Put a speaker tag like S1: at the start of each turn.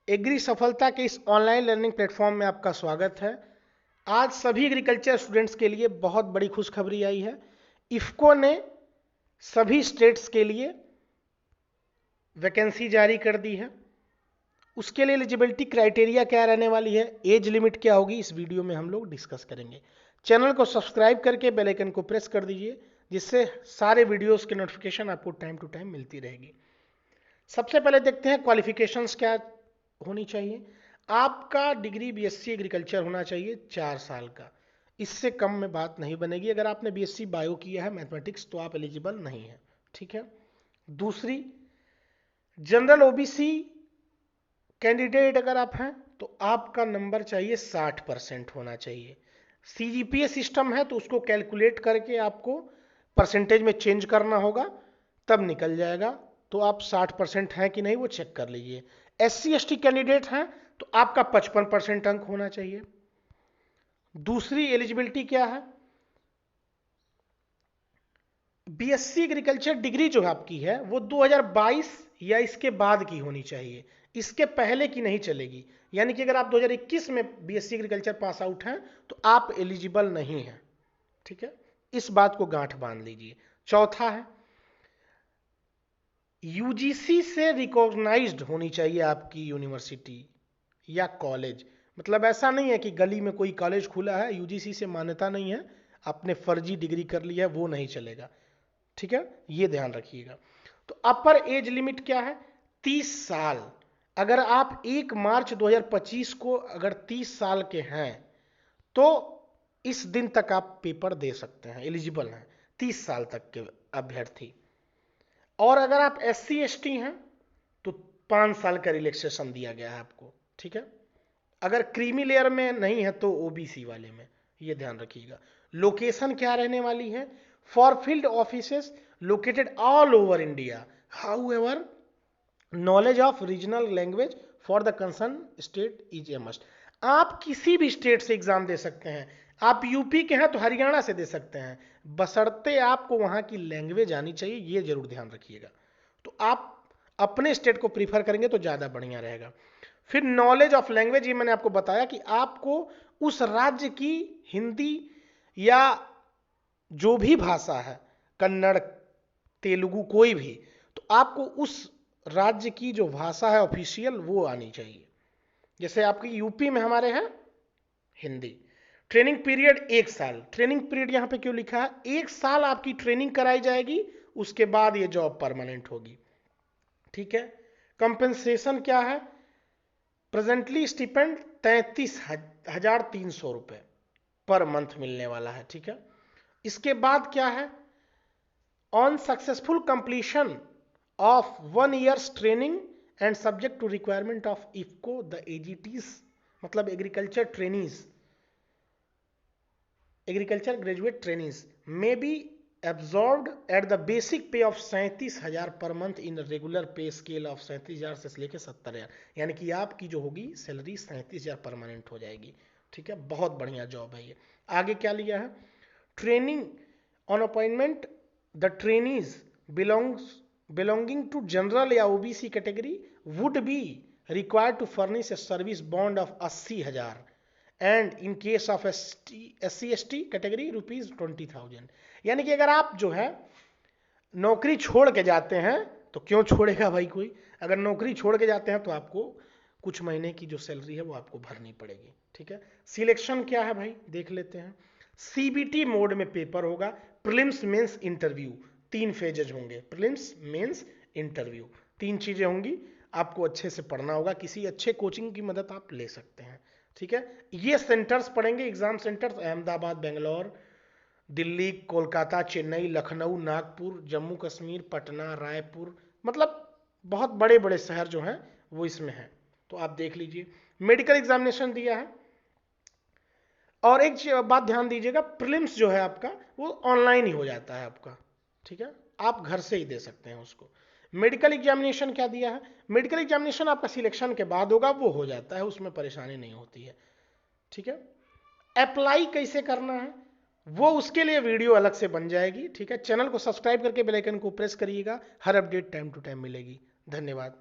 S1: Agree सफलता के इस ऑनलाइन लर्निंग प्लेटफॉर्म में आपका स्वागत है। आज सभी एग्रीकल्चर स्टूडेंट्स के लिए बहुत बड़ी खुशखबरी आई है। इफ्को ने सभी स्टेट्स के लिए वैकेंसी जारी कर दी है। उसके लिए एलिजिबिलिटी क्राइटेरिया क्या रहने वाली है, एज लिमिट क्या होगी, इस वीडियो में हम लोग डिस्कस करेंगे। चैनल को सब्सक्राइब करके बेल आइकन को प्रेस कर दीजिए, जिससे सारे वीडियोस की नोटिफिकेशन आपको टाइम टू टाइम मिलती रहेगी। सबसे पहले देखते हैं क्वालिफिकेशंस क्या होनी चाहिए। आपका डिग्री बीएससी एग्रीकल्चर होना चाहिए 4 साल का, इससे कम में बात नहीं बनेगी। अगर आपने बीएससी बायो किया है मैथमेटिक्स तो आप एलिजिबल नहीं है, ठीक है। दूसरी, जनरल ओबीसी कैंडिडेट अगर आप हैं तो आपका नंबर चाहिए 60% होना चाहिए। सीजीपीए सिस्टम है तो उसको कैलकुलेट करके आपको परसेंटेज में चेंज करना होगा, तब निकल जाएगा। तो आप 60% हैं कि नहीं वो चेक कर लीजिए। एससी एसटी कैंडिडेट हैं तो आपका 55% अंक होना चाहिए। दूसरी एलिजिबिलिटी क्या है, बीएससी एग्रीकल्चर डिग्री जो आपकी है वो 2022 या इसके बाद की होनी चाहिए, इसके पहले की नहीं चलेगी। यानी कि अगर आप 2021 में बीएससी एग्रीकल्चर पास आउट हैं तो आप एलिजिबल नहीं हैं, ठीक है। इस बात को गांठ बांध लीजिए। चौथा है, यूजीसी से रिकॉग्नाइज्ड होनी चाहिए आपकी यूनिवर्सिटी या कॉलेज। मतलब ऐसा नहीं है कि गली में कोई कॉलेज खुला है, यूजीसी से मान्यता नहीं है, आपने फर्जी डिग्री कर ली है, वो नहीं चलेगा, ठीक है। ये ध्यान रखिएगा। तो अपर एज लिमिट क्या है, 30 साल। अगर आप 1 मार्च 2025 को अगर 30 साल के हैं तो इस दिन तक आप पेपर दे सकते हैं, एलिजिबल हैं 30 साल तक के अभ्यर्थी। और अगर आप एससी एसटी हैं तो 5 साल का रिलैक्सेशन दिया गया है आपको, ठीक है। अगर क्रीमी लेयर में नहीं है तो ओबीसी वाले में, ये ध्यान रखिएगा। लोकेशन क्या रहने वाली है, for field offices located all over India, however knowledge of regional language for the concern state is a must. आप किसी भी स्टेट से एग्जाम दे सकते हैं। आप यूपी के हैं तो हरियाणा से दे सकते हैं, बशर्ते आपको वहां की लैंग्वेज आनी चाहिए, ये जरूर ध्यान रखिएगा। तो आप अपने स्टेट को प्रीफर करेंगे तो ज़्यादा बढ़िया रहेगा। फिर नॉलेज ऑफ लैंग्वेज, ये मैंने आपको बताया कि आपको उस राज्य की हिंदी या जो भी भाषा है, कन्नड़ तेलुगु कोई भी, तो आपको उस राज्य की जो भाषा है ऑफिशियल वो आनी चाहिए। जैसे आपकी यूपी में हमारे हैं हिंदी। ट्रेनिंग पीरियड 1 साल। ट्रेनिंग पीरियड यहां पे क्यों लिखा है, 1 साल आपकी ट्रेनिंग कराई जाएगी, उसके बाद ये जॉब परमानेंट होगी, ठीक है। कंपेंसेशन क्या है, प्रेजेंटली स्टिपेंड 33,300 रुपए पर मंथ मिलने वाला है, ठीक है। इसके बाद क्या है, on successful completion of 1 years training and subject to requirement of IFFCO the AGTs, मतलब agriculture trainees, agriculture graduate trainees may be absorbed at the basic pay of 37,000 per month in regular pay scale of 37,000 से लेकर 70,000। यानी कि आपकी जो होगी salary 37,000 permanent हो जाएगी, ठीक है। बहुत बढ़िया जॉब है ये। आगे क्या लिया है, training on appointment the trainees belonging to general या OBC category would be required to furnish a service bond of 80,000 and in case of SC/ST category ₹20,000। यानी कि अगर आप जो है नौकरी छोड़ के जाते हैं, तो क्यों छोड़ेगा भाई कोई, अगर नौकरी छोड़ के जाते हैं तो आपको कुछ महीने की जो सैलरी है वो आपको भरनी पड़ेगी, ठीक है। सिलेक्शन क्या है भाई देख लेते हैं। सीबीटी मोड में पेपर होगा, प्रीलिम्स मेंस इंटरव्यू, 3 फेजेज होंगे, प्रीलिम्स मेंस इंटरव्यू, 3 चीजें होंगी। आपको अच्छे से पढ़ना होगा, किसी अच्छे कोचिंग की मदद आप ले सकते हैं, ठीक है। ये सेंटर्स पढ़ेंगे, एग्जाम सेंटर्स अहमदाबाद, बेंगलोर, दिल्ली, कोलकाता, चेन्नई, लखनऊ, नागपुर, जम्मू कश्मीर, पटना, रायपुर, मतलब बहुत बड़े बड़े शहर जो हैं वो इसमें हैं, तो आप देख लीजिए। मेडिकल एग्जामिनेशन दिया है। और एक बात ध्यान दीजिएगा, प्रीलिम्स जो है आपका वो ऑनलाइन ही हो जाता है आपका, ठीक है, आप घर से ही दे सकते हैं उसको। मेडिकल एग्जामिनेशन क्या दिया है, मेडिकल एग्जामिनेशन आपका सिलेक्शन के बाद होगा, वो हो जाता है, उसमें परेशानी नहीं होती है, ठीक है। अप्लाई कैसे करना है वो उसके लिए वीडियो अलग से बन जाएगी, ठीक है। चैनल को सब्सक्राइब करके बेल आइकन को प्रेस करिएगा, हर अपडेट टाइम टू टाइम मिलेगी। धन्यवाद।